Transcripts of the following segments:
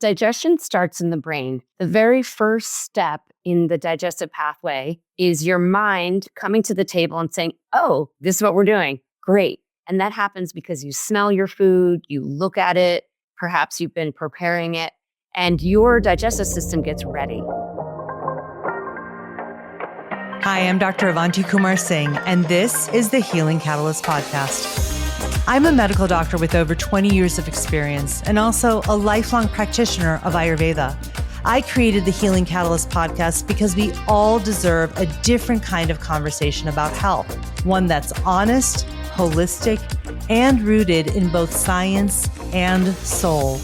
Digestion starts in the brain. The very first step in the digestive pathway is your mind coming to the table and saying, oh, this is what we're doing. Great. And that happens because you smell your food, you look at it, perhaps you've been preparing it, and your digestive system gets ready. Hi, I'm Dr. Avanti Kumar-Singh, and this is the Healing Catalyst podcast. I'm a medical doctor with over 20 years of experience and also a lifelong practitioner of Ayurveda. I created the Healing Catalyst podcast because we all deserve a different kind of conversation about health, one that's honest, holistic, and rooted in both science and soul.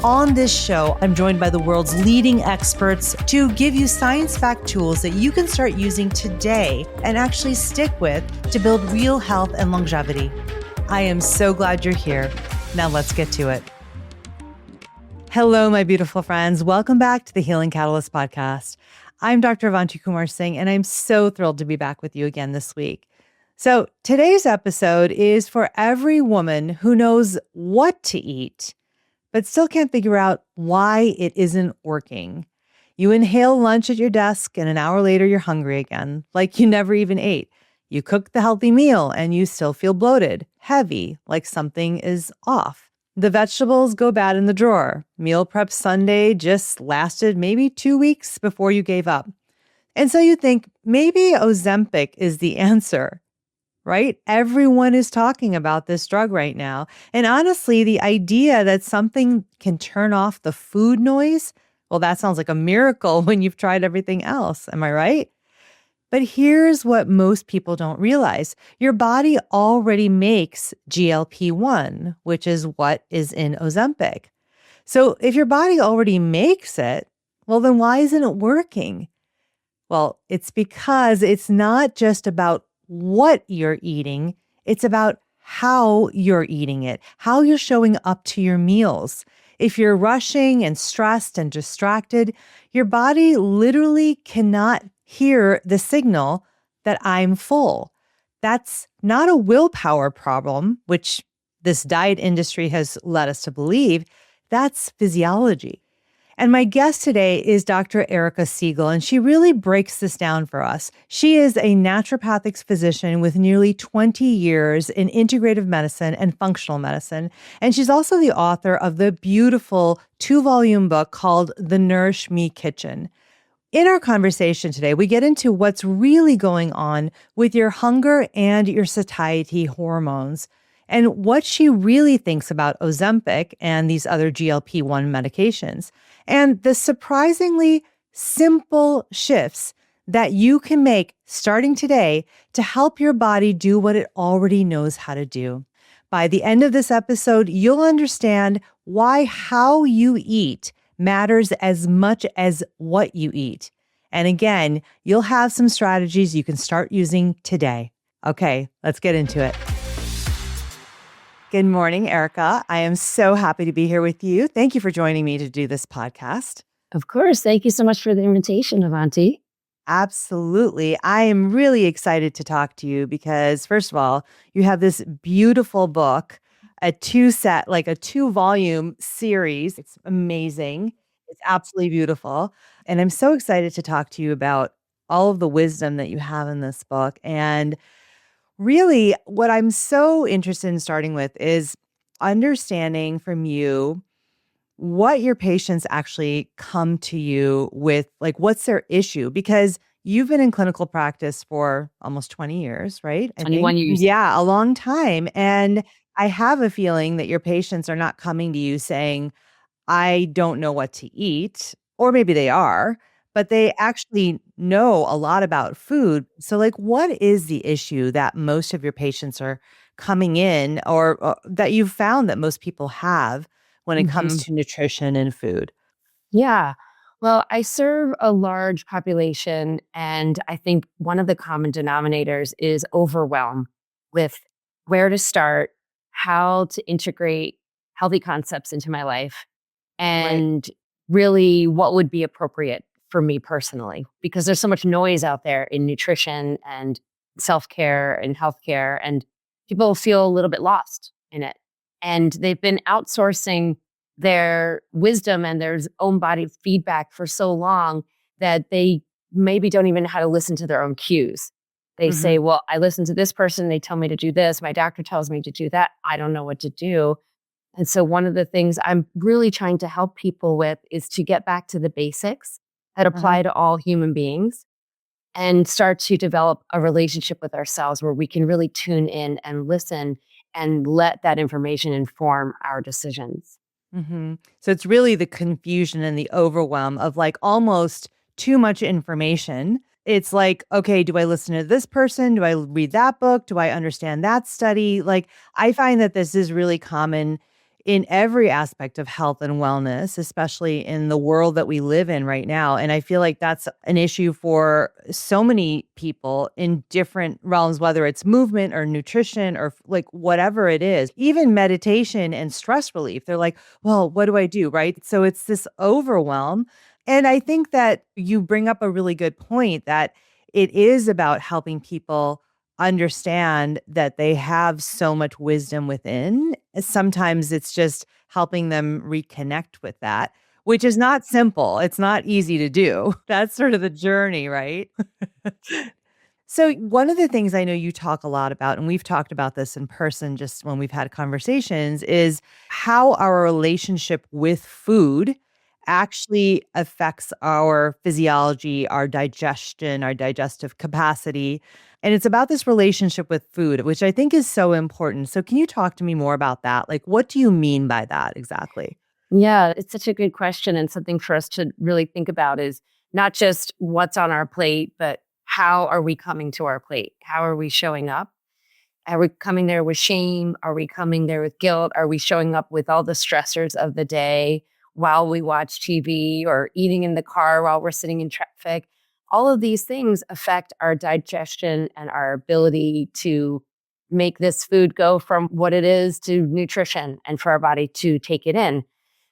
On this show, I'm joined by the world's leading experts to give you science-backed tools that you can start using today and actually stick with to build real health and longevity. I am so glad you're here. Now let's get to it. Hello, my beautiful friends. Welcome back to the Healing Catalyst podcast. I'm Dr. Avanti Kumar-Singh, and I'm so thrilled to be back with you again this week. So today's episode is for every woman who knows what to eat, but still can't figure out why it isn't working. You inhale lunch at your desk, and an hour later, you're hungry again, like you never even ate. You cook the healthy meal and you still feel bloated, heavy, like something is off. The vegetables go bad in the drawer. Meal prep Sunday just lasted maybe 2 weeks before you gave up. And so you think maybe Ozempic is the answer, right? Everyone is talking about this drug right now. And honestly, the idea that something can turn off the food noise, well, that sounds like a miracle when you've tried everything else. Am I right? But here's what most people don't realize. Your body already makes GLP-1, which is what is in Ozempic. So if your body already makes it, well, then why isn't it working? Well, it's because it's not just about what you're eating. It's about how you're eating it, how you're showing up to your meals. If you're rushing and stressed and distracted, your body literally cannot hear the signal that I'm full. That's not a willpower problem, which this diet industry has led us to believe. That's physiology. And my guest today is Dr. Erika Siegel, and she really breaks this down for us. She is a naturopathic physician with nearly 20 years in integrative medicine and functional medicine. And she's also the author of the beautiful 2-volume book called The Nourish Me Kitchen. In our conversation today, we get into what's really going on with your hunger and your satiety hormones, and what she really thinks about Ozempic and these other GLP-1 medications, and the surprisingly simple shifts that you can make starting today to help your body do what it already knows how to do. By the end of this episode, you'll understand why how you eat matters as much as what you eat. And again, you'll have some strategies you can start using today. Okay, let's get into it. Good morning, Erika. I am so happy to be here with you. Thank you for joining me to do this podcast. Of course. Thank you so much for the invitation, Avanti. Absolutely. I am really excited to talk to you because, first of all, you have this beautiful book, a 2-volume series. It's amazing. It's absolutely beautiful. And I'm so excited to talk to you about all of the wisdom that you have in this book. And really, what I'm so interested in starting with is understanding from you what your patients actually come to you with, like what's their issue? Because you've been in clinical practice for almost 20 years, right? 21 years. Yeah, a long time. And I have a feeling that your patients are not coming to you saying, I don't know what to eat, or maybe they are, but they actually know a lot about food. So like, what is the issue that most of your patients are coming in or that you've found that most people have when it comes to nutrition and food? Yeah. Well, I serve a large population, and I think one of the common denominators is overwhelm with where to start, how to integrate healthy concepts into my life, and really what would be appropriate for me personally, because there's so much noise out there in nutrition and self-care and healthcare, and people feel a little bit lost in it. And they've been outsourcing their wisdom and their own body feedback for so long that they maybe don't even know how to listen to their own cues. They say, Mhm. well, I listen to this person, they tell me to do this. My doctor tells me to do that. I don't know what to do. And so one of the things I'm really trying to help people with is to get back to the basics that Uh-huh. apply to all human beings and start to develop a relationship with ourselves where we can really tune in and listen and let that information inform our decisions. So it's really the confusion and the overwhelm of like almost too much information. It's like, okay, do I listen to this person? Do I read that book? Do I understand that study? Like, I find that this is really common in every aspect of health and wellness, especially in the world that we live in right now. And I feel like that's an issue for so many people in different realms, whether it's movement or nutrition or like whatever it is, even meditation and stress relief. They're like, well, what do I do? Right. So it's this overwhelm. And I think that you bring up a really good point that it is about helping people understand that they have so much wisdom within. Sometimes it's just helping them reconnect with that, which is not simple. It's not easy to do. That's sort of the journey, right? So, one of the things I know you talk a lot about, and we've talked about this in person just when we've had conversations, is how our relationship with food actually affects our physiology, our digestion, our digestive capacity. And it's about this relationship with food, which I think is so important. So, can you talk to me more about that? Like, what do you mean by that exactly? Yeah, it's such a good question and something for us to really think about is not just what's on our plate, but how are we coming to our plate? How are we showing up? Are we coming there with shame? Are we coming there with guilt? Are we showing up with all the stressors of the day while we watch TV or eating in the car while we're sitting in traffic? All of these things affect our digestion and our ability to make this food go from what it is to nutrition and for our body to take it in.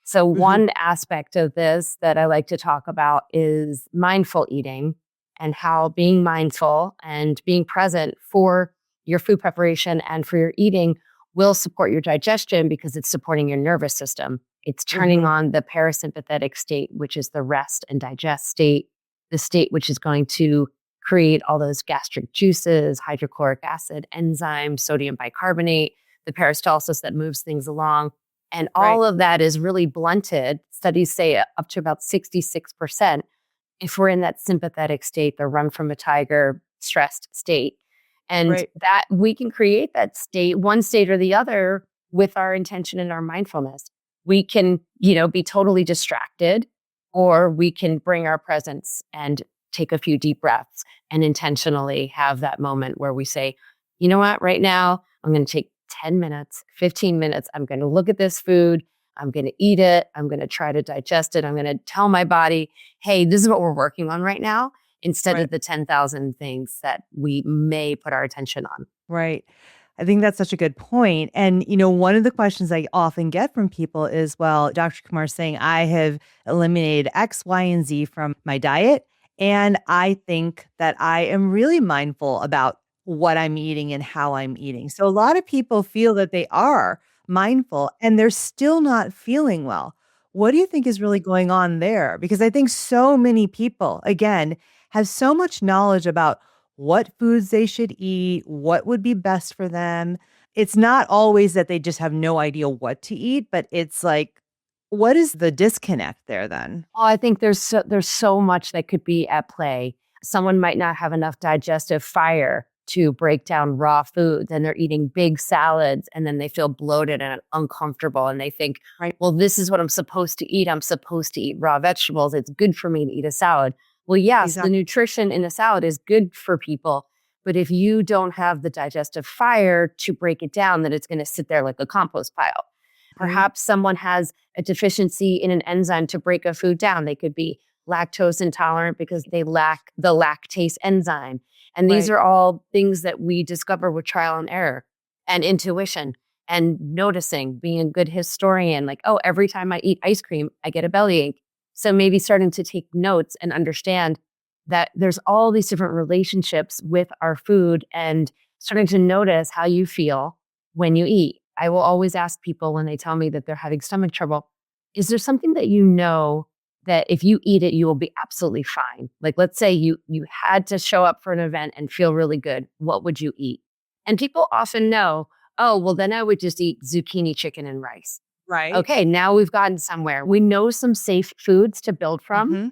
So, Hmm. one aspect of this that I like to talk about is mindful eating and how being mindful and being present for your food preparation and for your eating will support your digestion because it's supporting your nervous system. It's turning Hmm. on the parasympathetic state, which is the rest and digest state, the state which is going to create all those gastric juices, hydrochloric acid, enzymes, sodium bicarbonate, the peristalsis that moves things along. And Right. all of that is really blunted. Studies say up to about 66% if we're in that sympathetic state, the run from a tiger stressed state. And Right. that we can create that state, one state or the other, with our intention and our mindfulness. We can, be totally distracted, or we can bring our presence and take a few deep breaths and intentionally have that moment where we say, you know what, right now, I'm going to take 10 minutes, 15 minutes. I'm going to look at this food. I'm going to eat it. I'm going to try to digest it. I'm going to tell my body, hey, this is what we're working on right now, instead Right. of the 10,000 things that we may put our attention on. Right. I think that's such a good point. And, one of the questions I often get from people is, well, Dr. Kumar-Singh, I have eliminated X, Y, and Z from my diet. And I think that I am really mindful about what I'm eating and how I'm eating. So a lot of people feel that they are mindful and they're still not feeling well. What do you think is really going on there? Because I think so many people, again, have so much knowledge about what foods they should eat, what would be best for them. It's not always that they just have no idea what to eat, but it's like, what is the disconnect there then? Oh, I think there's so much that could be at play. Someone might not have enough digestive fire to break down raw foods, and they're eating big salads, and then they feel bloated and uncomfortable, and they think, Right. well, this is what I'm supposed to eat. I'm supposed to eat raw vegetables. It's good for me to eat a salad. Well, yes, the Exactly. nutrition in a salad is good for people, but if you don't have the digestive fire to break it down, then it's going to sit there like a compost pile. Right. Perhaps someone has a deficiency in an enzyme to break a food down. They could be lactose intolerant because they lack the lactase enzyme. And these Right. are all things that we discover with trial and error and intuition and noticing, being a good historian. Like, oh, every time I eat ice cream, I get a bellyache. So maybe starting to take notes and understand that there's all these different relationships with our food and starting to notice how you feel when you eat. I will always ask people when they tell me that they're having stomach trouble, is there something that you know that if you eat it, you will be absolutely fine? Like, let's say you had to show up for an event and feel really good. What would you eat? And people often know, oh, well, then I would just eat zucchini chicken and rice. Right. Okay, now we've gotten somewhere. We know some safe foods to build from. Hmm.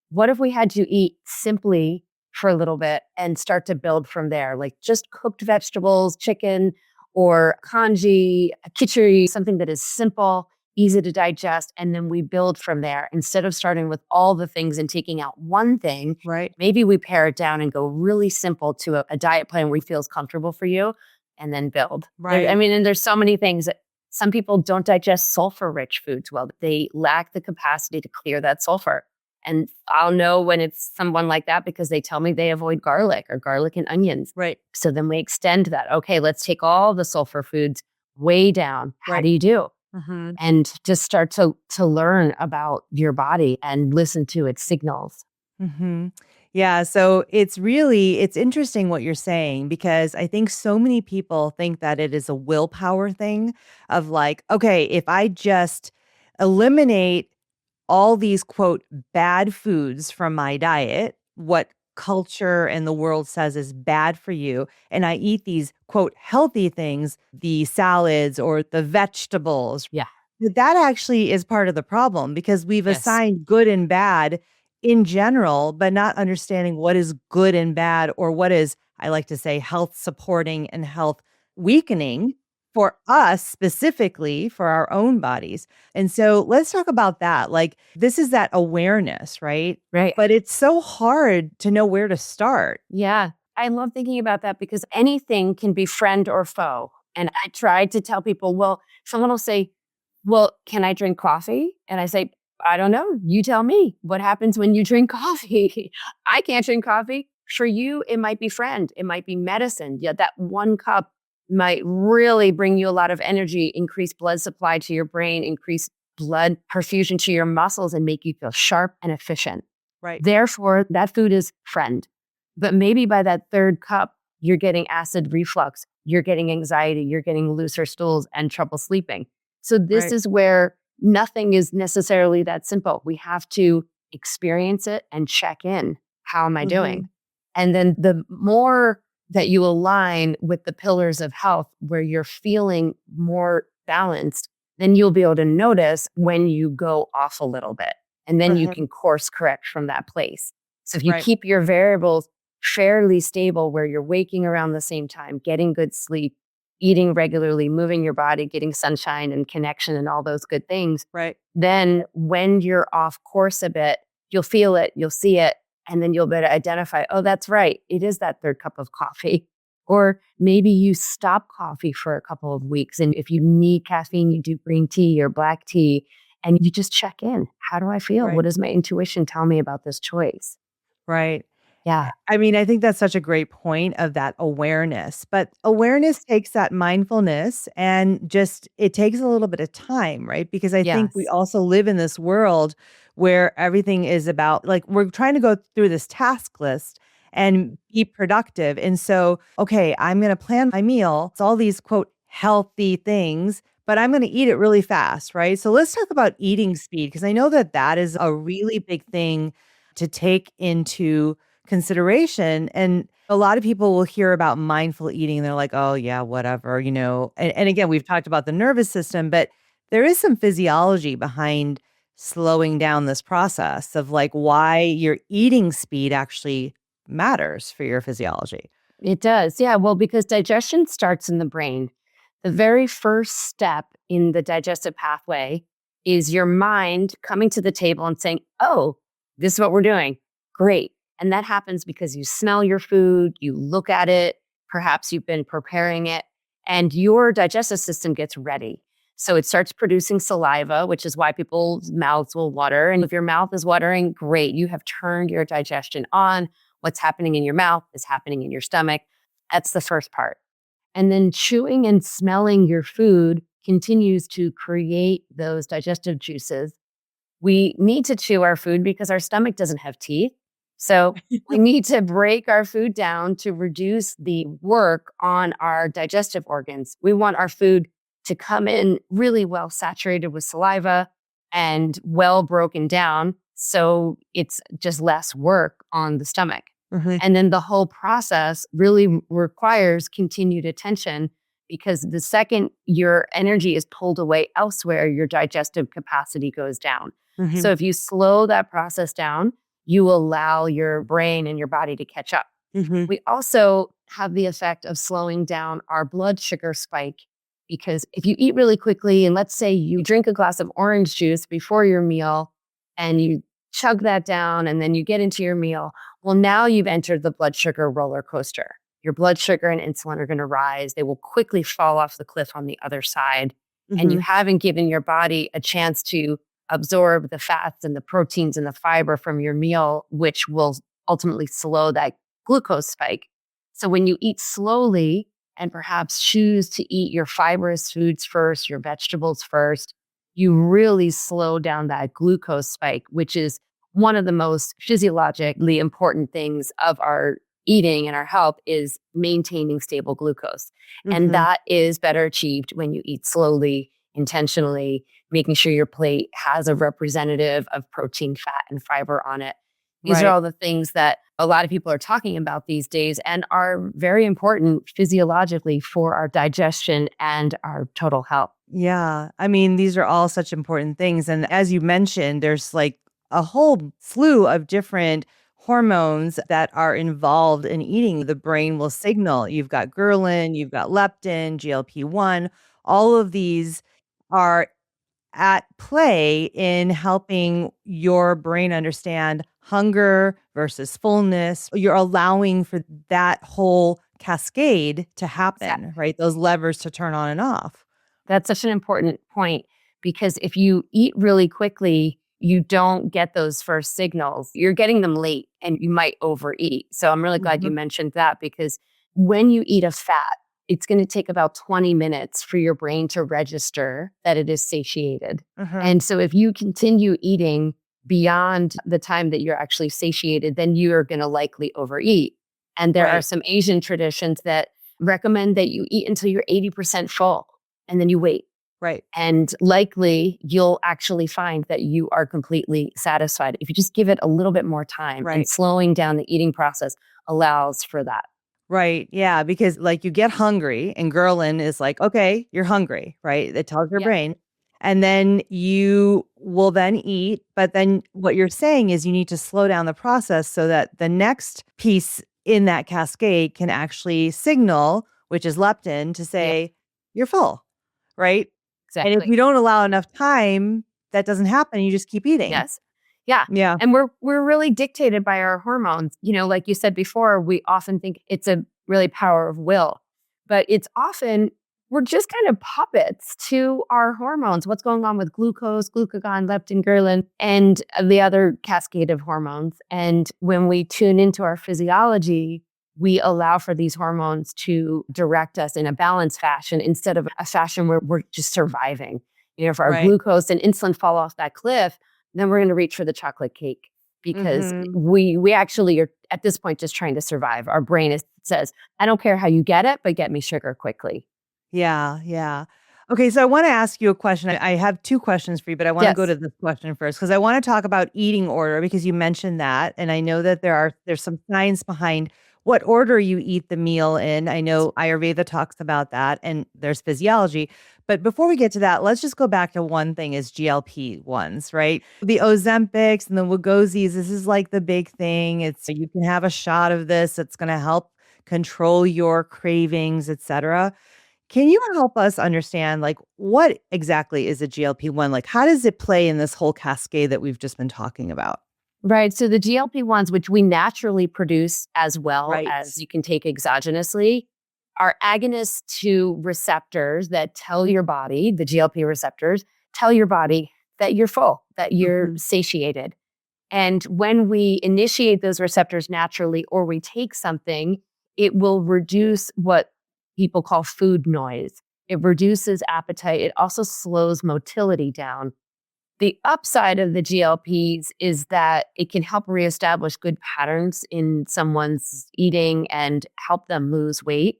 What if we had to eat simply for a little bit and start to build from there? Like just cooked vegetables, chicken, or congee, khichdi, something that is simple, easy to digest. And then we build from there instead of starting with all the things and taking out one thing. Right. Maybe we pare it down and go really simple to a diet plan where it feels comfortable for you and then build. Right. And there's so many things that some people don't digest sulfur rich foods well. They lack the capacity to clear that sulfur. And I'll know when it's someone like that because they tell me they avoid garlic or garlic and onions. Right. So then we extend that. Okay, let's take all the sulfur foods way down. How Right. do you do? Hmm. And just start to learn about your body and listen to its signals. Hmm. Yeah. So it's interesting what you're saying, because I think so many people think that it is a willpower thing of like, okay, if I just eliminate all these quote bad foods from my diet, what culture and the world says is bad for you, and I eat these quote healthy things, the salads or the vegetables, Yeah. that actually is part of the problem, because we've Yes. assigned good and bad in general, but not understanding what is good and bad, or what is, I like to say, health supporting and health weakening for us specifically for our own bodies. And so let's talk about that. Like, this is that awareness, right? Right. But it's so hard to know where to start. Yeah. I love thinking about that because anything can be friend or foe. And I tried to tell people, well, someone will say, well, can I drink coffee? And I say, I don't know. You tell me what happens when you drink coffee. I can't drink coffee. For you, it might be friend, it might be medicine. Yeah, that one cup might really bring you a lot of energy, increase blood supply to your brain, increase blood perfusion to your muscles, and make you feel sharp and efficient. Right. Therefore, that food is friend. But maybe by that third cup, you're getting acid reflux, you're getting anxiety, you're getting looser stools and trouble sleeping. So this Right. is where nothing is necessarily that simple. We have to experience it and check in. How am I Mhm. doing? And then the more that you align with the pillars of health where you're feeling more balanced, then you'll be able to notice when you go off a little bit. And then you Mhm. can course correct from that place. So if you Right. keep your variables fairly stable where you're waking around the same time, getting good sleep, eating regularly, moving your body, getting sunshine and connection and all those good things, Right. then when you're off course a bit, you'll feel it, you'll see it, and then you'll be able to identify, oh, that's right, it is that third cup of coffee. Or maybe you stop coffee for a couple of weeks. And if you need caffeine, you do green tea or black tea, and you just check in. How do I feel? Right. What does my intuition tell me about this choice? Right. Yeah. I mean, I think that's such a great point of that awareness, but awareness takes that mindfulness, and just it takes a little bit of time, right? Because I think we Yes. also live in this world where everything is about, like, we're trying to go through this task list and be productive. And so, okay, I'm going to plan my meal. It's all these quote healthy things, but I'm going to eat it really fast, right? So let's talk about eating speed, because I know that that is a really big thing to take into consideration. And a lot of people will hear about mindful eating and they're like, oh, yeah, whatever, And again, we've talked about the nervous system, but there is some physiology behind slowing down this process of like why your eating speed actually matters for your physiology. It does. Yeah. Well, because digestion starts in the brain. The very first step in the digestive pathway is your mind coming to the table and saying, oh, this is what we're doing. Great. And that happens because you smell your food, you look at it, perhaps you've been preparing it, and your digestive system gets ready. So it starts producing saliva, which is why people's mouths will water. And if your mouth is watering, great. You have turned your digestion on. What's happening in your mouth is happening in your stomach. That's the first part. And then chewing and smelling your food continues to create those digestive juices. We need to chew our food because our stomach doesn't have teeth. So we need to break our food down to reduce the work on our digestive organs. We want our food to come in really well saturated with saliva. and well broken down. So it's just less work on the stomach. Mhm. And then the whole process really requires continued attention because the second your energy is pulled away elsewhere, your digestive capacity goes down. So Mhm. if you slow that process down, you allow your brain and your body to catch up. Mhm. We also have the effect of slowing down our blood sugar spike because if you eat really quickly, and let's say you drink a glass of orange juice before your meal and you chug that down and then you get into your meal, well, now you've entered the blood sugar roller coaster. Your blood sugar and insulin are going to rise. They will quickly fall off the cliff on the other side. And you Mhm. haven't given your body a chance to absorb the fats and the proteins and the fiber from your meal, which will ultimately slow that glucose spike. So when you eat slowly and perhaps choose to eat your fibrous foods first, your vegetables first, you really slow down that glucose spike, which is one of the most physiologically important things of our eating and our health is maintaining stable glucose. And Mhm. that is better achieved when you eat slowly, intentionally, making sure your plate has a representative of protein, fat, and fiber on it. These are Right. all the things that a lot of people are talking about these days and are very important physiologically for our digestion and our total health. Yeah. I mean, these are all such important things. And as you mentioned, there's like a whole slew of different hormones that are involved in eating. The brain will signal. You've got ghrelin, you've got leptin, GLP-1. All of these are at play in helping your brain understand hunger versus fullness. You're allowing for that whole cascade to happen, right? Those levers to turn on and off. That's such an important point because if you eat really quickly, you don't get those first signals. You're getting them late and you might overeat. So I'm really glad you Mhm. mentioned that because when you eat a fat, it's going to take about 20 minutes for your brain to register that it is satiated. Mhm. And so if you continue eating beyond the time that you're actually satiated, then you are going to likely overeat. And there are Right. some Asian traditions that recommend that you eat until you're 80% full and then you wait. Right. And likely you'll actually find that you are completely satisfied if you just give it a little bit more time. And Right. slowing down the eating process allows for that. Right. Yeah. Because like you get hungry and ghrelin is like, okay, you're hungry, right? It tells your Yeah. brain. And then you will then eat. But then what you're saying is you need to slow down the process so that the next piece in that cascade can actually signal, which is leptin, to Yeah. say, you're full, right? And if Exactly. you don't allow enough time, that doesn't happen. You just keep eating. Yes. Yeah. Yeah. And we're really dictated by our hormones. You know, like you said before, we often think it's a really power of will, but it's often we're just kind of puppets to our hormones. What's going on with glucose, glucagon, leptin, ghrelin, and the other cascade of hormones. And when we tune into our physiology, we allow for these hormones to direct us in a balanced fashion instead of a fashion where we're just surviving. You know, if our Right. glucose and insulin fall off that cliff, then we're going to reach for the chocolate cake because Hmm. we actually are at this point just trying to survive. Our brain says, I don't care how you get it, but get me sugar quickly. Yeah, yeah. Okay, so I wanna ask you a question. I have 2 questions for you, but I wanna go Yes. to this question first because I wanna talk about eating order because you mentioned that, and I know that there's some science behind what order you eat the meal in. I know Ayurveda talks about that, and there's physiology. But before we get to that, let's just go back to one thing is GLP-1s, right? The Ozempics and the Wegovys, this is like the big thing. It's you can have a shot of this, it's gonna help control your cravings, etcetera. Can you help us understand, like, what exactly is a GLP-1? Like, how does it play in this whole cascade that we've just been talking about? Right. So the GLP-1s, which we naturally produce as well Right. as you can take exogenously, are agonists to receptors that tell your body, the GLP receptors, tell your body that you're full, that you're Mhm. satiated. And when we initiate those receptors naturally or we take something, it will reduce what people call food noise. It reduces appetite. It also slows motility down. The upside of the GLPs is that it can help reestablish good patterns in someone's eating and help them lose weight.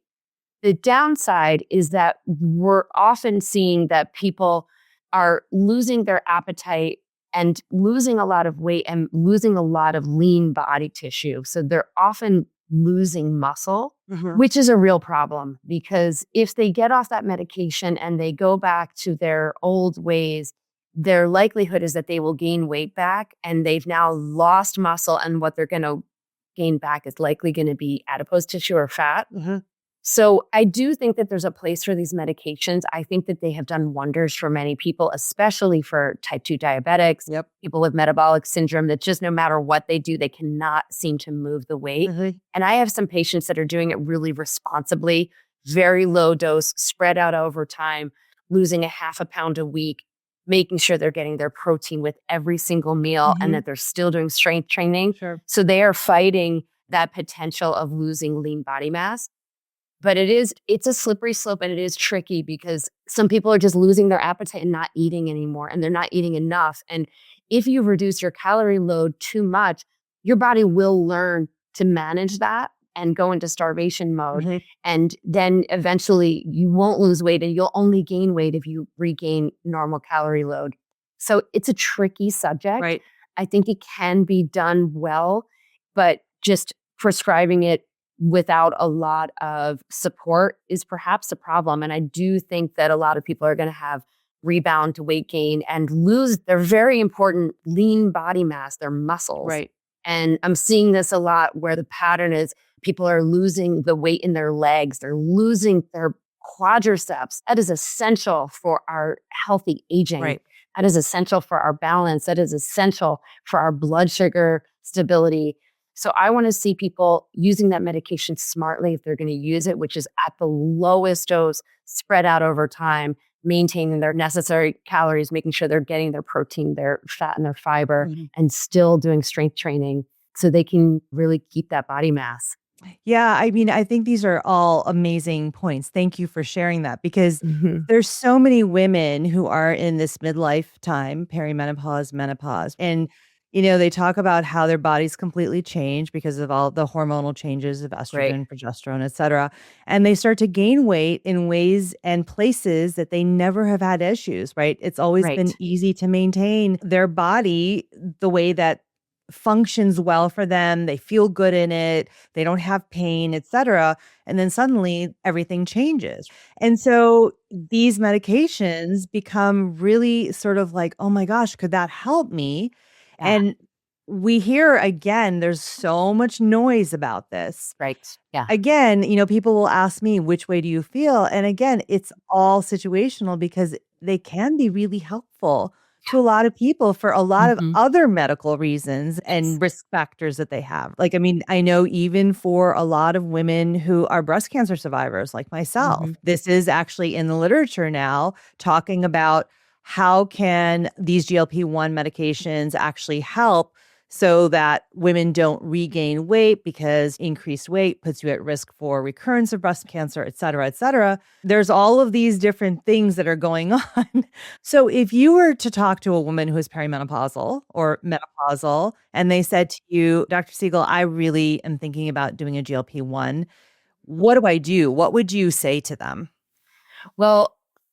The downside is that we're often seeing that people are losing their appetite and losing a lot of weight and losing a lot of lean body tissue. So they're often losing muscle, which is a real problem, because if they get off that medication and they go back to their old ways, their likelihood is that they will gain weight back, and they've now lost muscle, and what they're going to gain back is likely going to be adipose tissue or fat. So I do think that there's a place for these medications. I think that they have done wonders for many people, especially for type 2 diabetics, people with metabolic syndrome, that just no matter what they do, they cannot seem to move the weight. And I have some patients that are doing it really responsibly, very low dose, spread out over time, losing a half a pound a week, making sure they're getting their protein with every single meal, and that they're still doing strength training. So they are fighting that potential of losing lean body mass. But it's a slippery slope, and it is tricky because some people are just losing their appetite and not eating anymore, and they're not eating enough. And if you reduce your calorie load too much, your body will learn to manage that and go into starvation mode. And then eventually you won't lose weight, and you'll only gain weight if you regain normal calorie load. So it's a tricky subject. I think it can be done well, but just prescribing it without a lot of support is perhaps a problem. And I do think that a lot of people are going to have rebound to weight gain and lose their very important lean body mass, their muscles. And I'm seeing this a lot where the pattern is people are losing the weight in their legs. They're losing their quadriceps. That is essential for our healthy aging. That is essential for our balance. That is essential for our blood sugar stability. So I want to see people using that medication smartly if they're going to use it, which is at the lowest dose, spread out over time, maintaining their necessary calories, making sure they're getting their protein, their fat, and their fiber, and still doing strength training so they can really keep that body mass. Yeah, I mean, I think these are all amazing points. Thank you for sharing that, because there's so many women who are in this midlife time, perimenopause, menopause, and they talk about how their bodies completely change because of all the hormonal changes of estrogen, progesterone, et cetera. And they start to gain weight in ways and places that they never have had issues, right? It's always been easy to maintain their body the way that functions well for them. They feel good in it. They don't have pain, et cetera. And then suddenly everything changes. And so these medications become really sort of like, oh my gosh, could that help me? And we hear again, there's so much noise about this. Again, people will ask me, which way do you feel? And again, it's all situational because they can be really helpful to a lot of people for a lot of other medical reasons and risk factors that they have. Like, I mean, I know even for a lot of women who are breast cancer survivors like myself, this is actually in the literature now talking about how can these GLP-1 medications actually help so that women don't regain weight, because increased weight puts you at risk for recurrence of breast cancer, et cetera, et cetera. There's all of these different things that are going on. So if you were to talk to a woman who is perimenopausal or menopausal, and they said to you, Dr. Siegel, I really am thinking about doing a GLP-1, what do I do? What would you say to them? Well,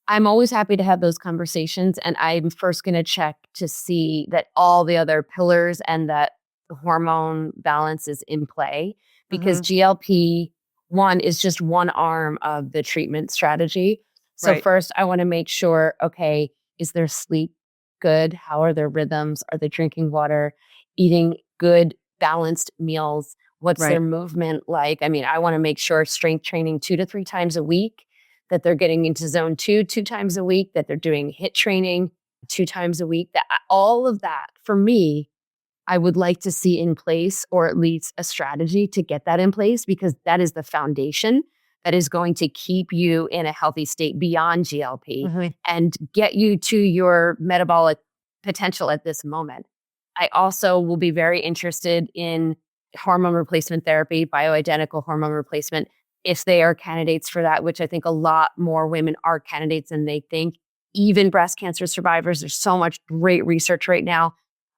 I'm always happy to have those conversations, and I'm first going to check to see that all the other pillars and that the hormone balance is in play, because GLP-1 is just one arm of the treatment strategy. So first I want to make sure, okay, is their sleep good? How are their rhythms? Are they drinking water, eating good, balanced meals? What's their movement like? I mean, I want to make sure strength training 2 to 3 times a week, that they're getting into zone 2 times a week, that they're doing HIIT training 2 times a week. That all of that, for me, I would like to see in place, or at least a strategy to get that in place, because that is the foundation that is going to keep you in a healthy state beyond GLP and get you to your metabolic potential at this moment. I also will be very interested in hormone replacement therapy, bioidentical hormone replacement, if they are candidates for that, which I think a lot more women are candidates than they think. Even breast cancer survivors, there's so much great research right now.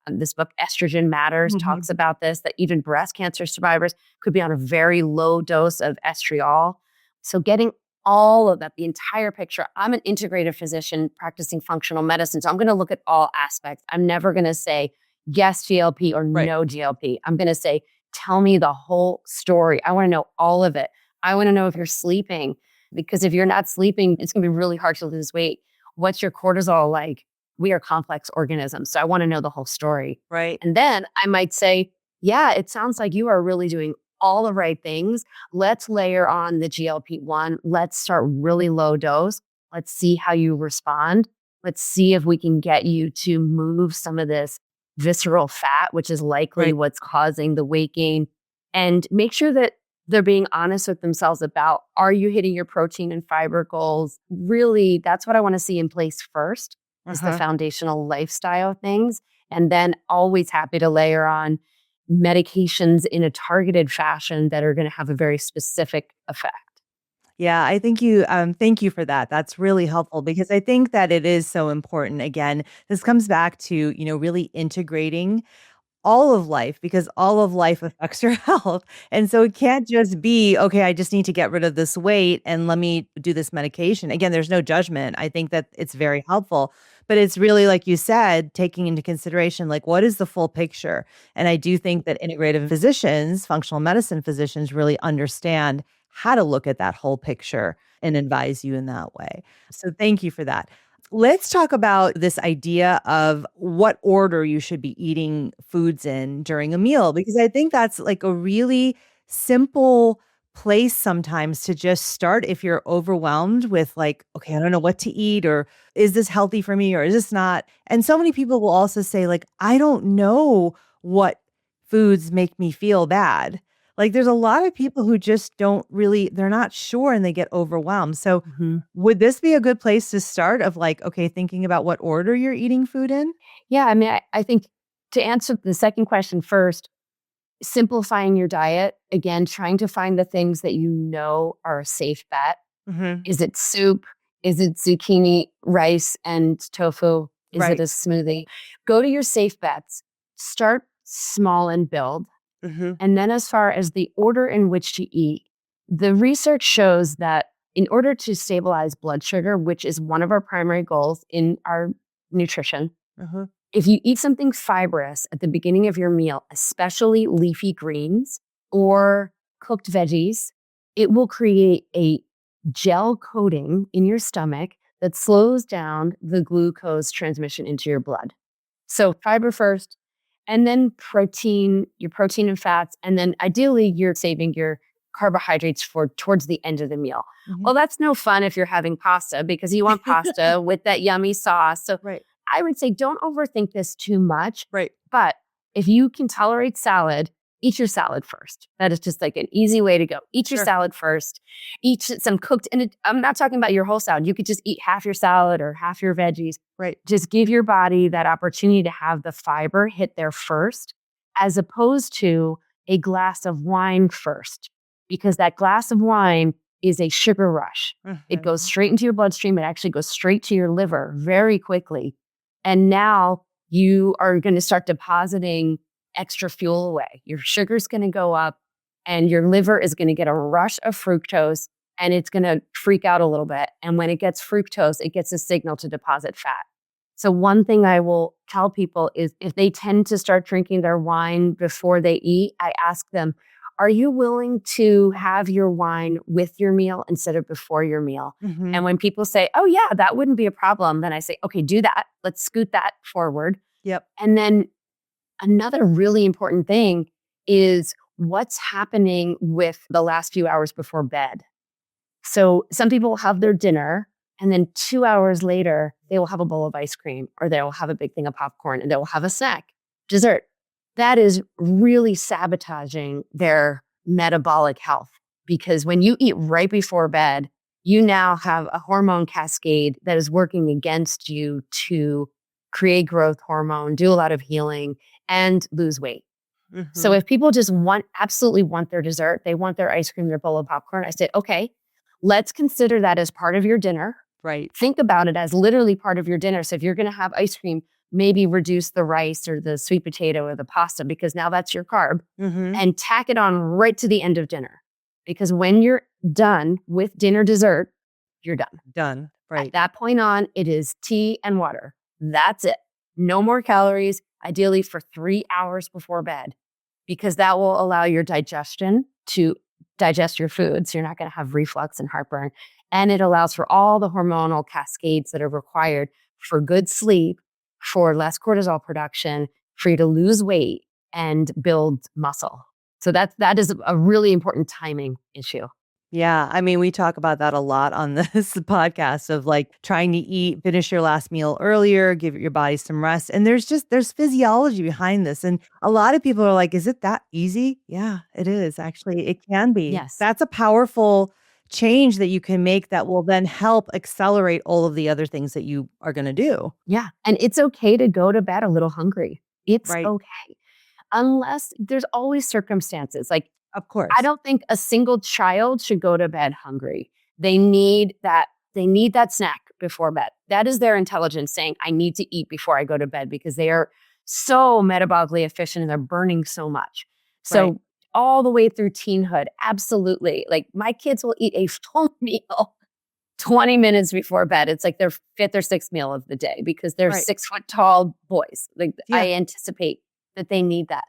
This book, Estrogen Matters, talks about this, that even breast cancer survivors could be on a very low dose of estriol. So getting all of that, the entire picture. I'm an integrative physician practicing functional medicine. So I'm going to look at all aspects. I'm never going to say yes GLP or Right. no GLP. I'm going to say, tell me the whole story. I want to know all of it. I want to know if you're sleeping, because if you're not sleeping, it's going to be really hard to lose weight. What's your cortisol like? We are complex organisms. So I want to know the whole story. Right. And then I might say, yeah, it sounds like you are really doing all the right things. Let's layer on the GLP-1. Let's start really low dose. Let's see how you respond. Let's see if we can get you to move some of this visceral fat, which is likely Right. what's causing the weight gain, and make sure that they're being honest with themselves about, are you hitting your protein and fiber goals? Really, that's what I want to see in place first, is the foundational lifestyle things. And then always happy to layer on medications in a targeted fashion that are going to have a very specific effect. Yeah, I think thank you for that. That's really helpful because I think that it is so important. Again, this comes back to, really integrating all of life because all of life affects your health. And so it can't just be, okay, I just need to get rid of this weight and let me do this medication. Again, there's no judgment. I think that it's very helpful, but it's really, like you said, taking into consideration, like, what is the full picture? And I do think that integrative physicians, functional medicine physicians really understand how to look at that whole picture and advise you in that way. So thank you for that. Let's talk about this idea of what order you should be eating foods in during a meal, because I think that's like a really simple place sometimes to just start if you're overwhelmed with like, okay, I don't know what to eat, or is this healthy for me or is this not? And so many people will also say like, I don't know what foods make me feel bad. Like there's a lot of people who just don't really, they're not sure and they get overwhelmed. So would this be a good place to start of like, okay, thinking about what order you're eating food in? Yeah, I mean, I think to answer the second question first, simplifying your diet, again, trying to find the things that you know are a safe bet. Mhm. Is it soup? Is it zucchini, rice, and tofu? Is it Right. a smoothie? Go to your safe bets. Start small and build. Mhm. And then, as far as the order in which to eat, the research shows that in order to stabilize blood sugar, which is one of our primary goals in our nutrition, Mhm. if you eat something fibrous at the beginning of your meal, especially leafy greens or cooked veggies, it will create a gel coating in your stomach that slows down the glucose transmission into your blood. So fiber first, and then protein, your protein and fats, and then ideally you're saving your carbohydrates for towards the end of the meal. Mhm. Well, that's no fun if you're having pasta because you want pasta with that yummy sauce. So Right. I would say don't overthink this too much. Right. But if you can tolerate salad, eat your salad first. That is just like an easy way to go. Eat your Sure. salad first. Eat some cooked, and I'm not talking about your whole salad. You could just eat half your salad or half your veggies. Right. Just give your body that opportunity to have the fiber hit there first, as opposed to a glass of wine first, because that glass of wine is a sugar rush. It goes Mhm. straight into your bloodstream. It actually goes straight to your liver very quickly. And now you are going to start depositing extra fuel away. Your sugar's going to go up and your liver is going to get a rush of fructose and it's going to freak out a little bit. And when it gets fructose, it gets a signal to deposit fat. So one thing I will tell people is if they tend to start drinking their wine before they eat, I ask them, are you willing to have your wine with your meal instead of before your meal? Mhm. And when people say, oh, yeah, that wouldn't be a problem, then I say, okay, do that. Let's scoot that forward. Yep. And then another really important thing is what's happening with the last few hours before bed. So some people will have their dinner and then 2 hours later, they will have a bowl of ice cream or they will have a big thing of popcorn and they will have a snack, dessert. That is really sabotaging their metabolic health because when you eat right before bed, you now have a hormone cascade that is working against you to create growth hormone, do a lot of healing, and lose weight. So Mhm. if people just absolutely want their dessert, they want their ice cream, their bowl of popcorn, I say, okay, let's consider that as part of your dinner. Right. Think about it as literally part of your dinner. So if you're going to have ice cream, maybe reduce the rice or the sweet potato or the pasta because now that's your carb Mhm. and tack it on right to the end of dinner. Because when you're done with dinner dessert, you're done. Done. At Right. that point on, it is tea and water. That's it. No more calories, ideally for 3 hours before bed, because that will allow your digestion to digest your food. So you're not going to have reflux and heartburn. And it allows for all the hormonal cascades that are required for good sleep, for less cortisol production, for you to lose weight and build muscle. So that is a really important timing issue. Yeah. I mean, we talk about that a lot on this podcast of like trying to finish your last meal earlier, give your body some rest. And there's physiology behind this. And a lot of people are like, is it that easy? Yeah, it is. Actually, it can be. Yes. That's a powerful change that you can make that will then help accelerate all of the other things that you are going to do. Yeah. And it's okay to go to bed a little hungry. It's Right. okay. Unless there's always circumstances. Like, Of I course. don't think a single child should go to bed hungry. They need that snack before bed. That is their intelligence saying, I need to eat before I go to bed because they are so metabolically efficient and they're burning so much. Right. So all the way through teenhood, absolutely. Like my kids will eat a full meal 20 minutes before bed. It's like their fifth or sixth meal of the day because they're Right. 6 foot tall boys. Like Yeah. I anticipate that they need that.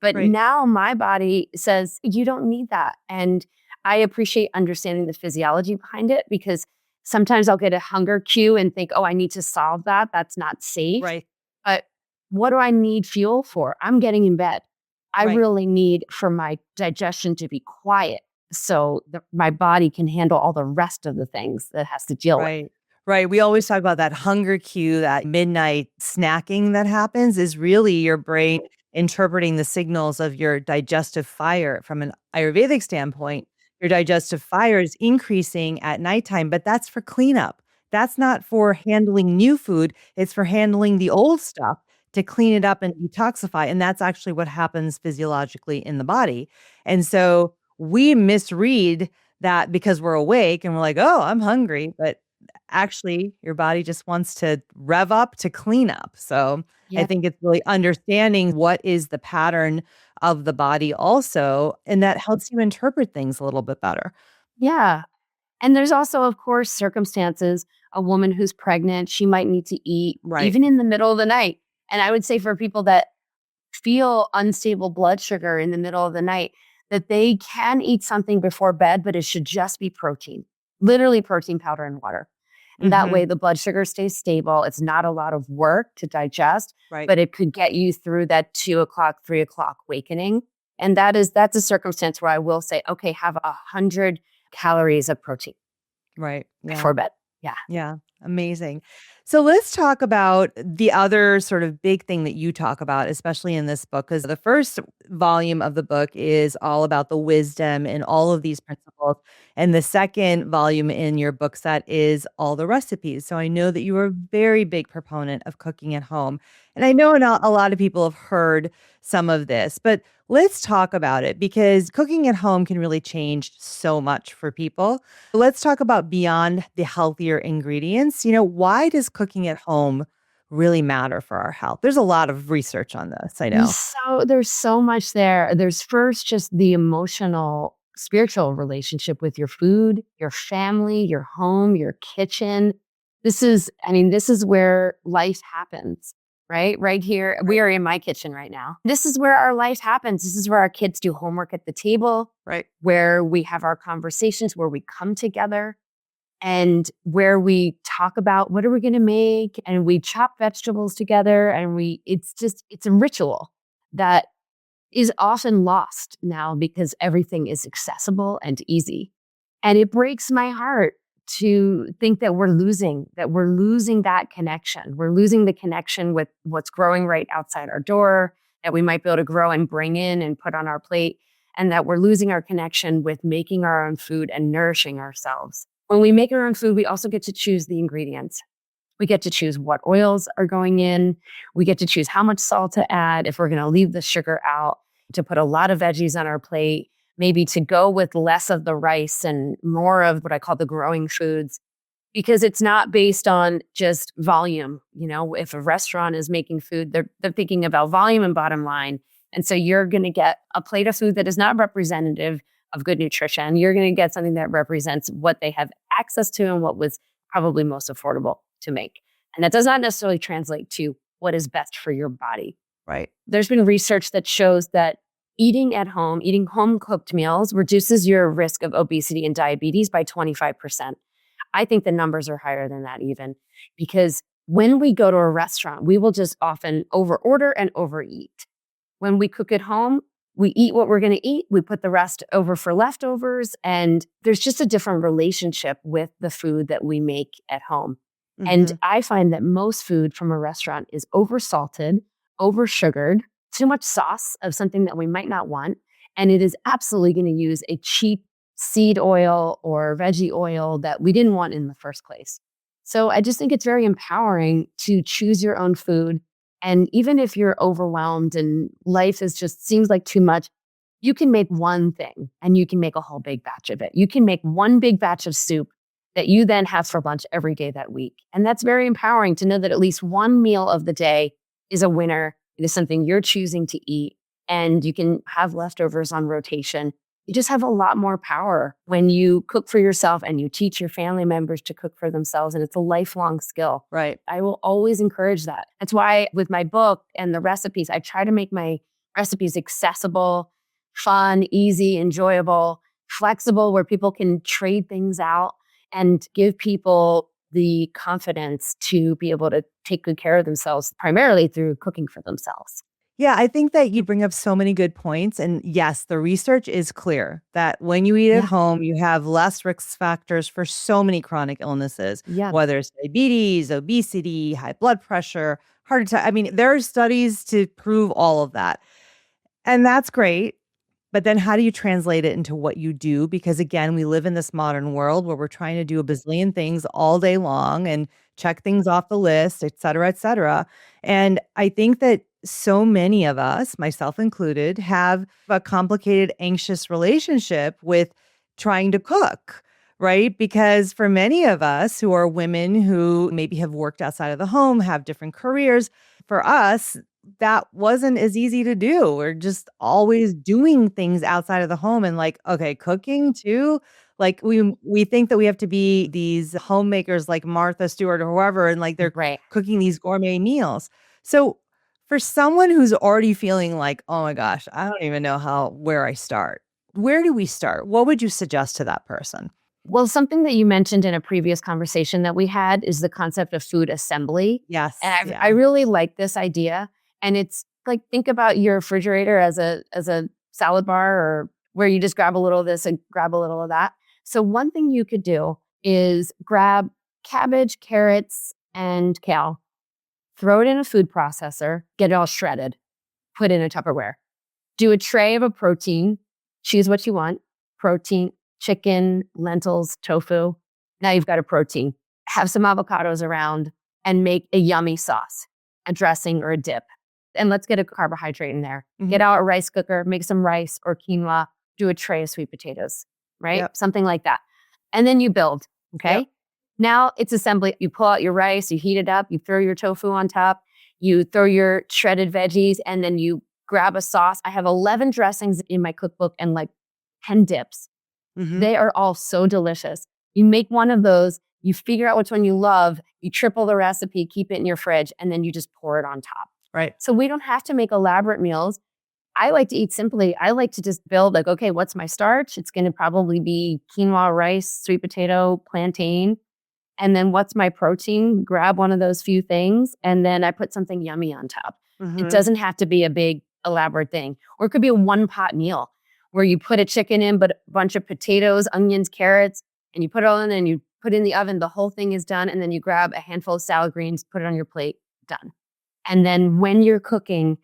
But Right. now my body says, you don't need that. And I appreciate understanding the physiology behind it because sometimes I'll get a hunger cue and think, oh, I need to solve that. That's not safe. Right. But what do I need fuel for? I'm getting in bed. I Right. really need for my digestion to be quiet so my body can handle all the rest of the things that it has to deal with. Right. Right. We always talk about that hunger cue, that midnight snacking that happens is really your brain interpreting the signals of your digestive fire. From an Ayurvedic standpoint, your digestive fire is increasing at nighttime, but that's for cleanup. That's not for handling new food. It's for handling the old stuff to clean it up and detoxify. And that's actually what happens physiologically in the body. And so we misread that because we're awake and we're like, oh, I'm hungry. But actually, your body just wants to rev up to clean up. So I Yep. think it's really understanding what is the pattern of the body also, and that helps you interpret things a little bit better. Yeah. And there's also, of course, circumstances. A woman who's pregnant, she might need to eat Right. even in the middle of the night. And I would say for people that feel unstable blood sugar in the middle of the night, that they can eat something before bed, but it should just be protein, literally protein powder and water. And that Mhm. way the blood sugar stays stable. It's not a lot of work to digest, Right. but it could get you through that 2 o'clock, 3 o'clock awakening. And that's a circumstance where I will say, okay, have 100 calories of protein Right. Yeah. before bed. Yeah. Yeah, amazing. So let's talk about the other sort of big thing that you talk about, especially in this book, because the first volume of the book is all about the wisdom and all of these principles. And the second volume in your book set is all the recipes. So I know that you are a very big proponent of cooking at home. And I know not a lot of people have heard some of this, but let's talk about it because cooking at home can really change so much for people. Let's talk about beyond the healthier ingredients. Why does cooking at home really matter for our health? There's a lot of research on this, I know. There's so much there. There's first just the emotional, spiritual relationship with your food, your family, your home, your kitchen. This is where life happens, right? Right here. We Right. are in my kitchen right now. This is where our life happens. This is where our kids do homework at the table, Right. where we have our conversations, where we come together and where we talk about what are we going to make and we chop vegetables together and it's a ritual that is often lost now because everything is accessible and easy. And it breaks my heart to think that we're losing that connection. We're losing the connection with what's growing right outside our door that we might be able to grow and bring in and put on our plate, and that we're losing our connection with making our own food and nourishing ourselves. When we make our own food, we also get to choose the ingredients. We get to choose what oils are going in. We get to choose how much salt to add, if we're going to leave the sugar out, to put a lot of veggies on our plate, maybe to go with less of the rice and more of what I call the growing foods, because it's not based on just volume. If a restaurant is making food, they're thinking about volume and bottom line. And so you're going to get a plate of food that is not representative of good nutrition. You're going to get something that represents what they have access to and what was probably most affordable to make. And that does not necessarily translate to what is best for your body. Right. There's been research that shows that eating at home, eating home cooked meals reduces your risk of obesity and diabetes by 25%. I think the numbers are higher than that even, because when we go to a restaurant, we will just often overorder and overeat. When we cook at home, we eat what we're going to eat. We put the rest over for leftovers. And there's just a different relationship with the food that we make at home. And I find that most food from a restaurant is oversalted, oversugared, too much sauce of something that we might not want. And it is absolutely going to use a cheap seed oil or veggie oil that we didn't want in the first place. So I just think it's very empowering to choose your own food. And even if you're overwhelmed and life is just seems like too much, you can make one thing and you can make a whole big batch of it. You can make one big batch of soup that you then have for lunch every day that week. And that's very empowering to know that at least one meal of the day is a winner. It is something you're choosing to eat, and you can have leftovers on rotation. You just have a lot more power when you cook for yourself and you teach your family members to cook for themselves. And it's a lifelong skill. Right. I will always encourage that. That's why with my book and the recipes, I try to make my recipes accessible, fun, easy, enjoyable, flexible, where people can trade things out and give people the confidence to be able to take good care of themselves, primarily through cooking for themselves. Yeah, I think that you bring up so many good points. And yes, the research is clear that when you eat at home, you have less risk factors for so many chronic illnesses, whether it's diabetes, obesity, high blood pressure, heart attack. I mean, there are studies to prove all of that. And that's great. But then how do you translate it into what you do? Because again, we live in this modern world where we're trying to do a bazillion things all day long and check things off the list, et cetera, et cetera. And I think that so many of us, myself included, have a complicated, anxious relationship with trying to cook, right? Because for many of us who are women who maybe have worked outside of the home, have different careers, for us, that wasn't as easy to do. We're just always doing things outside of the home and like, okay, cooking too. Like we think that we have to be these homemakers like Martha Stewart or whoever, and like they're cooking these gourmet meals. So for someone who's already feeling like, oh my gosh, I don't even know where I start. Where do we start? What would you suggest to that person? Well, something that you mentioned in a previous conversation that we had is the concept of food assembly. Yes. And I really like this idea. And it's like, think about your refrigerator as a salad bar, or where you just grab a little of this and grab a little of that. So one thing you could do is grab cabbage, carrots, and kale, throw it in a food processor, get it all shredded, put it in a Tupperware. Do a tray of a protein, choose what you want, protein, chicken, lentils, tofu. Now you've got a protein. Have some avocados around and make a yummy sauce, a dressing or a dip. And let's get a carbohydrate in there. Get out a rice cooker, make some rice or quinoa, do a tray of sweet potatoes, right? Something like that. And then you build, okay? Now it's assembly. You pull out your rice, you heat it up, you throw your tofu on top, you throw your shredded veggies, and then you grab a sauce. I have 11 dressings in my cookbook and like 10 dips. They are all so delicious. You make one of those, you figure out which one you love, you triple the recipe, keep it in your fridge, and then you just pour it on top. Right. So we don't have to make elaborate meals. I like to eat simply. I like to just build like, okay, what's my starch? It's going to probably be quinoa, rice, sweet potato, plantain. And then what's my protein? Grab one of those few things. And then I put something yummy on top. It doesn't have to be a big elaborate thing. Or it could be a one pot meal where you put a chicken in, but a bunch of potatoes, onions, carrots, and you put it all in and you put it in the oven. The whole thing is done. And then you grab a handful of salad greens, put it on your plate, done. And then when you're cooking,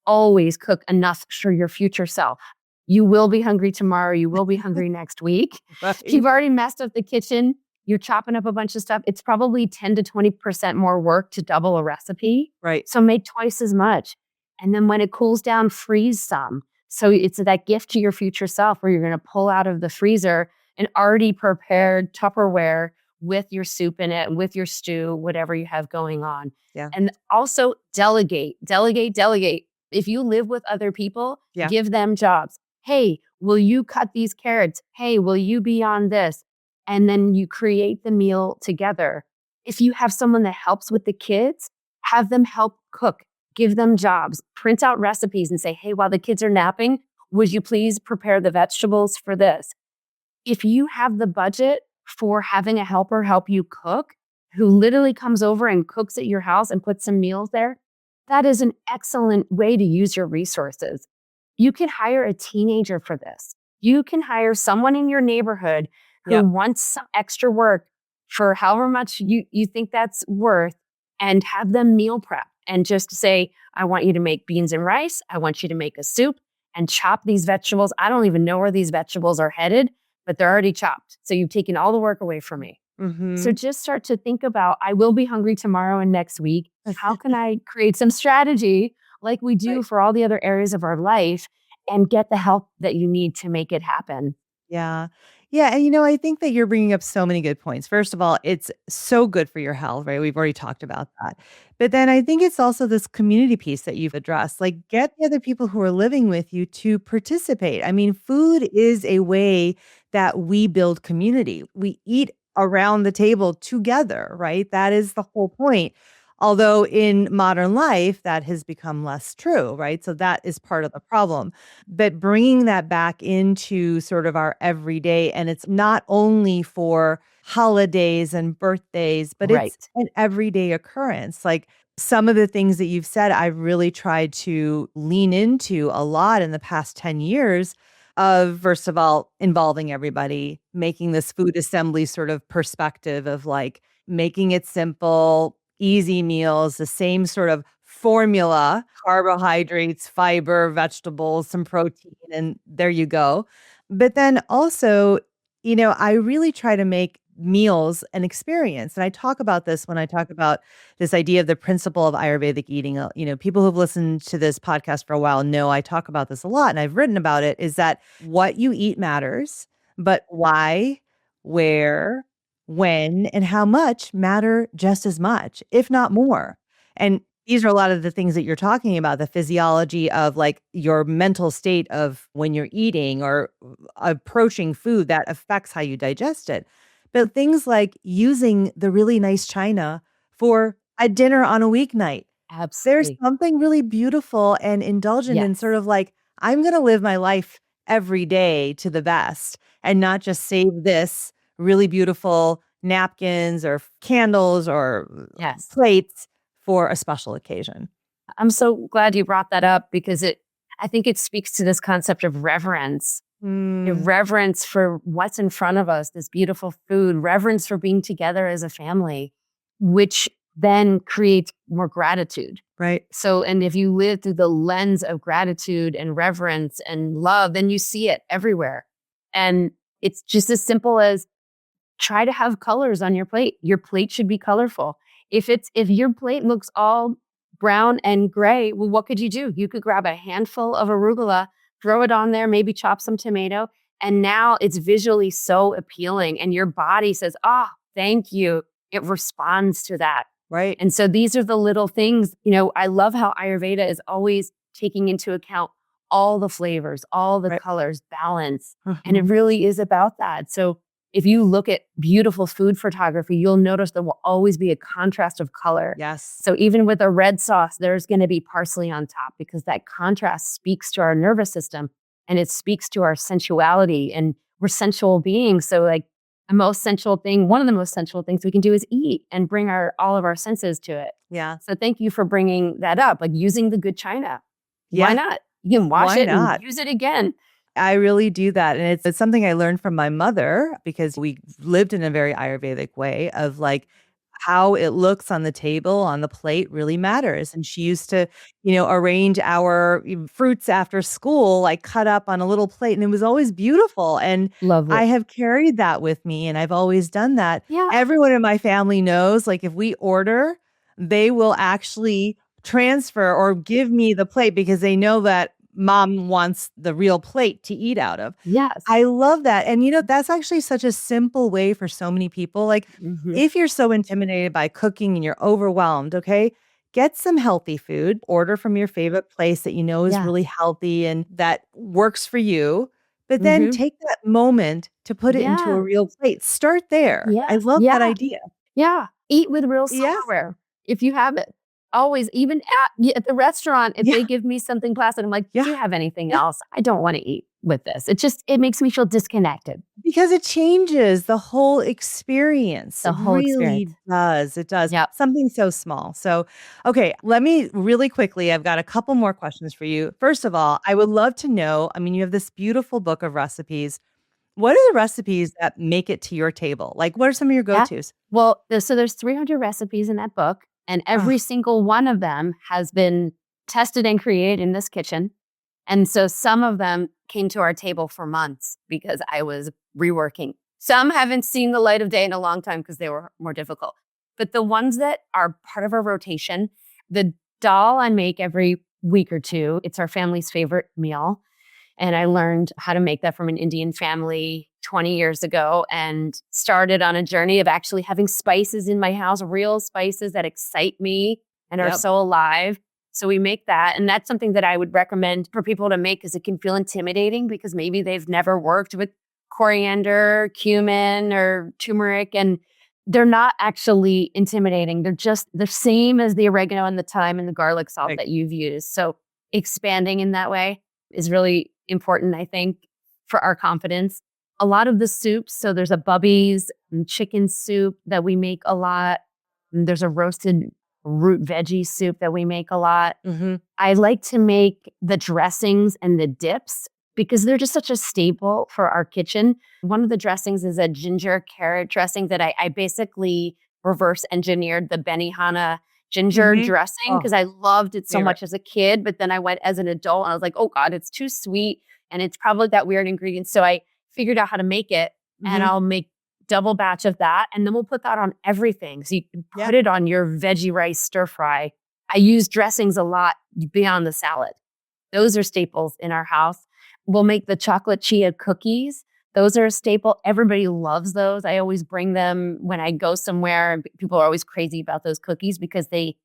always cook enough for your future self. You will be hungry tomorrow. You will be hungry next week. If you've already messed up the kitchen, you're chopping up a bunch of stuff. It's probably 10 to 20% more work to double a recipe. Right. So make twice as much. And then when it cools down, freeze some. So it's that gift to your future self where you're going to pull out of the freezer an already prepared Tupperware with your soup in it, with your stew, whatever you have going on. Yeah. And also delegate. If you live with other people, give them jobs. Hey, will you cut these carrots? Hey, will you be on this? And then you create the meal together. If you have someone that helps with the kids, have them help cook, give them jobs, print out recipes and say, hey, while the kids are napping, would you please prepare the vegetables for this? If you have the budget for having a helper help you cook, who literally comes over and cooks at your house and puts some meals there, that is an excellent way to use your resources. You can hire a teenager for this. You can hire someone in your neighborhood who Yep. wants some extra work for however much you think that's worth and have them meal prep and just say, I want you to make beans and rice. I want you to make a soup and chop these vegetables. I don't even know where these vegetables are headed, but they're already chopped. So you've taken all the work away from me. So Mm-hmm. just start to think about, I will be hungry tomorrow and next week. How can I create some strategy like we do Right. for all the other areas of our life and get the help that you need to make it happen? Yeah. Yeah. And, I think that you're bringing up so many good points. First of all, it's so good for your health, right? We've already talked about that. But then I think it's also this community piece that you've addressed. Like, get the other people who are living with you to participate. I mean, food is a way that we build community. We eat around the table together, right? That is the whole point. Although in modern life, that has become less true, right? So that is part of the problem. But bringing that back into sort of our everyday, and it's not only for holidays and birthdays, but it's Right. an everyday occurrence. Like some of the things that you've said, I've really tried to lean into a lot in the past 10 years of, first of all, involving everybody, making this food assembly sort of perspective of like making it simple, easy meals, the same sort of formula, carbohydrates, fiber, vegetables, some protein, and there you go. But then also, I really try to make meals an experience. And I talk about this when I talk about this idea of the principle of Ayurvedic eating. People who've listened to this podcast for a while know I talk about this a lot and I've written about it, is that what you eat matters, but why, where, when, and how much matter just as much, if not more. And these are a lot of the things that you're talking about, the physiology of like your mental state of when you're eating or approaching food that affects how you digest it. But things like using the really nice china for a dinner on a weeknight. There's Absolutely. something really beautiful and indulgent and Yes. sort of like, I'm going to live my life every day to the best and not just save this really beautiful napkins or candles or Yes. plates for a special occasion. I'm so glad you brought that up because I think it speaks to this concept of reverence. Mm, Reverence for what's in front of us, this beautiful food, reverence for being together as a family, which then creates more gratitude. right. So, and if you live through the lens of gratitude and reverence and love, then you see it everywhere. And it's just as simple as try to have colors on your plate. Your plate should be colorful. If your plate looks all brown and gray, well, what could you do? You could grab a handful of arugula, throw it on there, maybe chop some tomato, and now it's visually so appealing. And your body says, "Ah, thank you." It responds to that. Right. And so these are the little things. I love how Ayurveda is always taking into account all the flavors, all the Right. colors, balance. And it Mhm. really is about that. So if you look at beautiful food photography, you'll notice there will always be a contrast of color. Yes. So even with a red sauce, there's going to be parsley on top because that contrast speaks to our nervous system and it speaks to our sensuality, and we're sensual beings. So like one of the most sensual things we can do is eat and bring all of our senses to it. Yeah. So thank you for bringing that up, like using the good china. Why Yeah. not? You can wash Why it and not? use it again. I really do that. And it's something I learned from my mother because we lived in a very Ayurvedic way of like how it looks on the table, on the plate really matters. And she used to, arrange our fruits after school, like cut up on a little plate. And it was always beautiful. And I Lovely. have carried that with me and I've always done that. Yeah. Everyone in my family knows, like, if we order, they will actually transfer or give me the plate because they know that mom wants the real plate to eat out of. Yes. I love that. And that's actually such a simple way for so many people. Like Mhm. if you're so intimidated by cooking and you're overwhelmed, okay? get some healthy food, order from your favorite place that you know is Yeah. really healthy and that works for you. But then Mm-hmm. take that moment to put it into a Yeah. real plate. Start there. I Yeah. love that Yeah. idea. Yeah. Eat with real Yeah. silverware if you have it. Always, even at the restaurant, if Yeah. they give me something plastic, I'm like, do Yeah. you have anything Yeah. else? I don't want to eat with this. It makes me feel disconnected. Because it changes the whole experience. The It whole really experience. does. It does. Yep. Something so small. So, okay, let me really quickly, I've got a couple more questions for you. First of all, I would love to know, I mean, you have this beautiful book of recipes. What are the recipes that make it to your table? Like, what are some of your Yeah. go-tos? Well, there's 300 recipes in that book, and Oh, every single one of them has been tested and created in this kitchen. And so some of them came to our table for months because I was reworking. Some haven't seen the light of day in a long time because they were more difficult. But the ones that are part of our rotation, the dal I make every week or two, it's our family's favorite meal. And I learned how to make that from an Indian family 20 years ago and started on a journey of actually having spices in my house, real spices that excite me and are yep. so alive. So we make that. And that's something that I would recommend for people to make because it can feel intimidating because maybe they've never worked with coriander, cumin, or turmeric. And they're not actually intimidating. They're just the same as the oregano and the thyme and the garlic salt Right. that you've used. So expanding in that way is really important, I think, for our confidence. A lot of the soups, so there's a Bubby's chicken soup that we make a lot. And there's a roasted root veggie soup that we make a lot. Mm-hmm. I like to make the dressings and the dips because they're just such a staple for our kitchen. One of the dressings is a ginger carrot dressing that I basically reverse engineered the Benihana ginger Mm-hmm. dressing Oh, because I loved it so favorite. much as a kid. But then I went as an adult and I was like, oh God, it's too sweet. And it's probably that weird ingredient. So I figured out how to make it and Mm-hmm. I'll make double batch of that. And then we'll put that on everything. So you can Yeah. put it on your veggie rice stir fry. I use dressings a lot beyond the salad. Those are staples in our house. We'll make the chocolate chia cookies. Those are a staple. Everybody loves those. I always bring them when I go somewhere, and people are always crazy about those cookies because they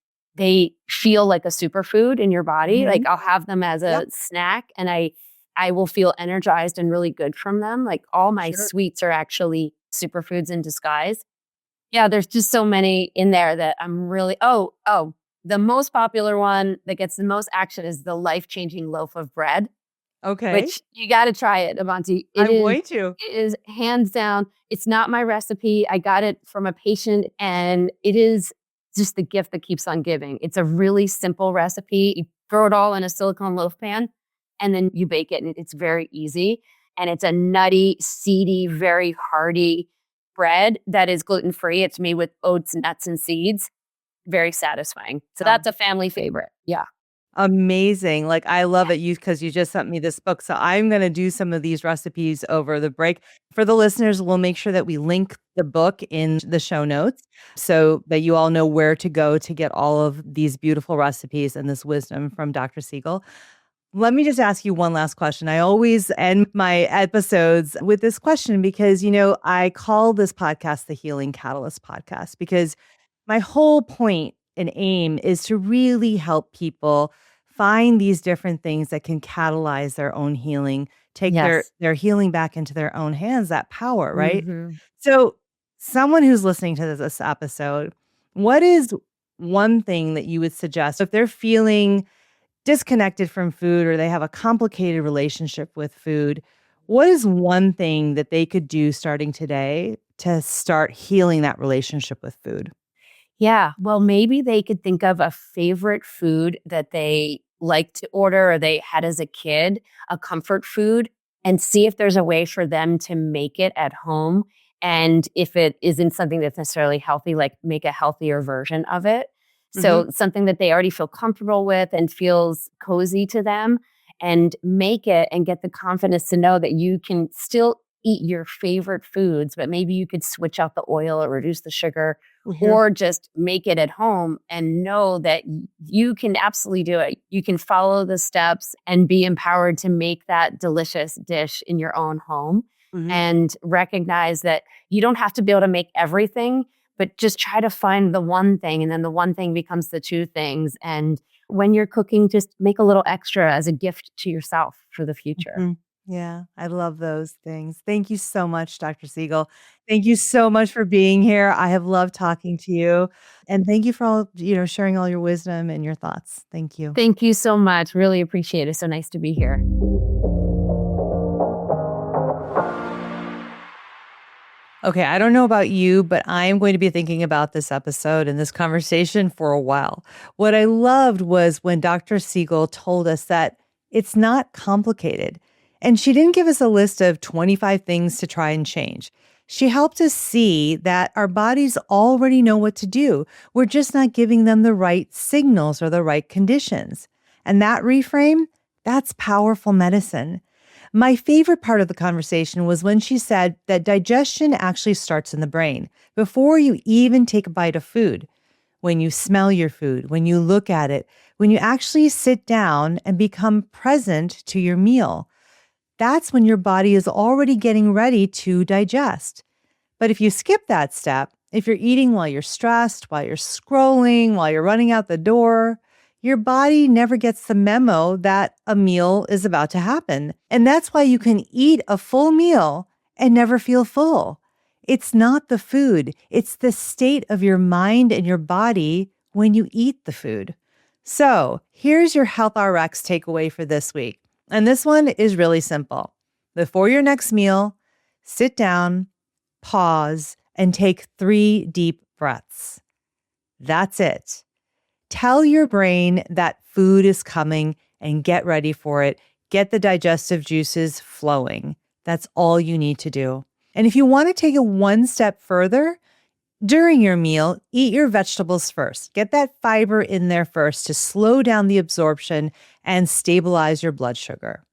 feel like a superfood in your body. Mm-hmm. Like I'll have them as Yep. a snack, and I will feel energized and really good from them. Like all my Sure. sweets are actually superfoods in disguise. Yeah, there's just so many in there that I'm really the most popular one that gets the most action is the life-changing loaf of bread, Okay. which you got to try it, Avanti. I'm going to. It is hands down. It's not my recipe. I got it from a patient and it is just the gift that keeps on giving. It's a really simple recipe. You throw it all in a silicone loaf pan and then you bake it and it's very easy. And it's a nutty, seedy, very hearty bread that is gluten-free. It's made with oats, nuts, and seeds. Very satisfying. So Um, that's a family favorite. Yeah. Amazing. Like, I love Yeah. it because you just sent me this book. So I'm going to do some of these recipes over the break. For the listeners, we'll make sure that we link the book in the show notes so that you all know where to go to get all of these beautiful recipes and this wisdom from Dr. Siegel. Let me just ask you one last question. I always end my episodes with this question because, I call this podcast the Healing Catalyst podcast because my whole point and aim is to really help people find these different things that can catalyze their own healing, take their Yes. their healing back into their own hands, that power, right? Mhm. So, someone who's listening to this episode, what is one thing that you would suggest if they're feeling disconnected from food or they have a complicated relationship with food? What is one thing that they could do starting today to start healing that relationship with food? Yeah. Well, maybe they could think of a favorite food that they like to order or they had as a kid, a comfort food, and see if there's a way for them to make it at home. And if it isn't something that's necessarily healthy, like make a healthier version of it. Mhm. So something that they already feel comfortable with and feels cozy to them, and make it and get the confidence to know that you can still eat your favorite foods, but maybe you could switch out the oil or reduce the sugar Mhm. or just make it at home and know that you can absolutely do it. You can follow the steps and be empowered to make that delicious dish in your own home Mhm. and recognize that you don't have to be able to make everything, but just try to find the one thing, and then the one thing becomes the two things. And when you're cooking, just make a little extra as a gift to yourself for the future. Mhm. Yeah, I love those things. Thank you so much, Dr. Siegel. Thank you so much for being here. I have loved talking to you. And thank you for all, sharing all your wisdom and your thoughts. Thank you. Thank you so much. Really appreciate it. So nice to be here. Okay, I don't know about you, but I am going to be thinking about this episode and this conversation for a while. What I loved was when Dr. Siegel told us that it's not complicated. And she didn't give us a list of 25 things to try and change. She helped us see that our bodies already know what to do. We're just not giving them the right signals or the right conditions. And that reframe, that's powerful medicine. My favorite part of the conversation was when she said that digestion actually starts in the brain before you even take a bite of food. When you smell your food, when you look at it, when you actually sit down and become present to your meal, that's when your body is already getting ready to digest. But if you skip that step, if you're eating while you're stressed, while you're scrolling, while you're running out the door, your body never gets the memo that a meal is about to happen. And that's why you can eat a full meal and never feel full. It's not the food, it's the state of your mind and your body when you eat the food. So here's your Health RX takeaway for this week. And this one is really simple. Before your next meal, sit down, pause, and take 3 deep breaths. That's it. Tell your brain that food is coming and get ready for it. Get the digestive juices flowing. That's all you need to do. And if you want to take it one step further, during your meal, eat your vegetables first. Get that fiber in there first to slow down the absorption and stabilize your blood sugar.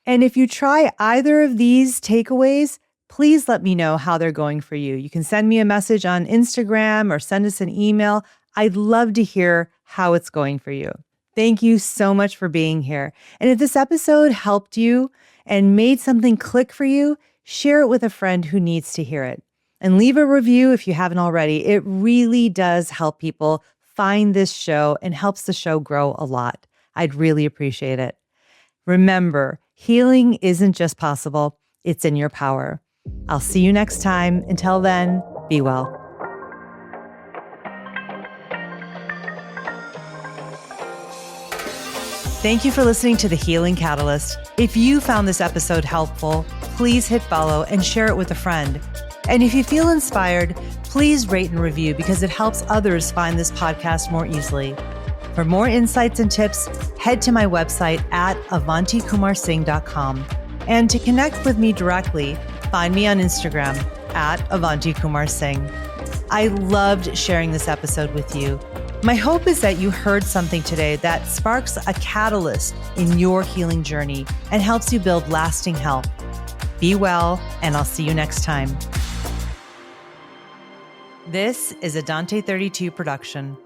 And if you try either of these takeaways, please let me know how they're going for you. You can send me a message on Instagram or send us an email. I'd love to hear how it's going for you. Thank you so much for being here. And if this episode helped you and made something click for you, share it with a friend who needs to hear it. And leave a review if you haven't already. It really does help people find this show and helps the show grow a lot. I'd really appreciate it. Remember, healing isn't just possible, it's in your power. I'll see you next time. Until then, be well. Thank you for listening to The Healing Catalyst. If you found this episode helpful, please hit follow and share it with a friend. And if you feel inspired, please rate and review because it helps others find this podcast more easily. For more insights and tips, head to my website at avantikumar-singh.com. And to connect with me directly, find me on Instagram at Avanti Kumar-Singh. I loved sharing this episode with you. My hope is that you heard something today that sparks a catalyst in your healing journey and helps you build lasting health. Be well, and I'll see you next time. This is a Dante 32 production.